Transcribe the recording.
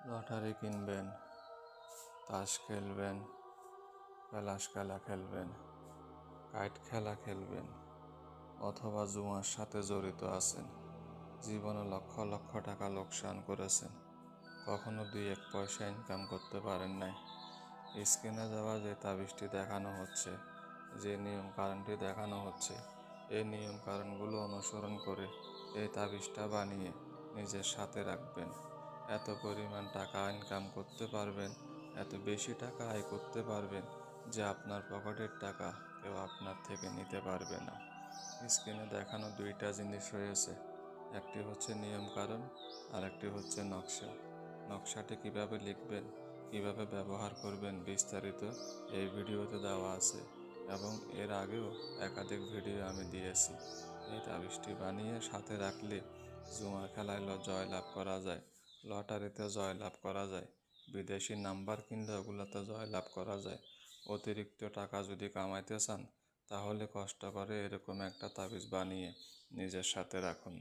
Lottery কিনবেন, তাস খেলবেন, পলাশ খেলা খেলবেন, কাইট খেলা খেলবেন, অথবা জুয়ার সাথে জড়িত আছেন, জীবনে লক্ষ লক্ষ টাকা লোকসান করেছেন, কখনো 2-1 পয়সা ইনকাম করতে পারেন নাই। স্ক্রিনে যাওয়া যে তাবিজটি দেখানো হচ্ছে, যে নিয়ম কারণটি দেখানো হচ্ছে, এই নিয়ম কারণগুলো অনুসরণ করে এই তাবিজটা বানিয়ে নিজের সাথে রাখবেন। এত পরিমাণ টাকা ইনকাম করতে পারবেন, এত বেশি টাকা আয় করতে পারবেন যে আপনার পকেটের টাকা কেউ আপনার থেকে নিতে পারবে না। স্ক্রিনে দেখানো 2টা জিনিস রয়েছে, একটি হচ্ছে নিয়ম কারণ আর একটি হচ্ছে নকশা। নকশাটি কিভাবে লিখবেন, কিভাবে ব্যবহার করবেন বিস্তারিত এই ভিডিওতে দেওয়া আছে এবং এর আগেও একাধিক ভিডিও আমি দিয়েছি। এই তাবিজটি বানিয়ে সাথে রাখলে জুয়া খেলায় জয়লাভ করা যায়, লটারিতে জয়লাভ করা যায়, বিদেশি নাম্বার কিনলে ওগুলোতে জয়লাভ করা যায়। অতিরিক্ত টাকা যদি কামাইতে চান তাহলে কষ্ট করে এরকম একটা তাবিজ বানিয়ে নিজের সাথে রাখুন।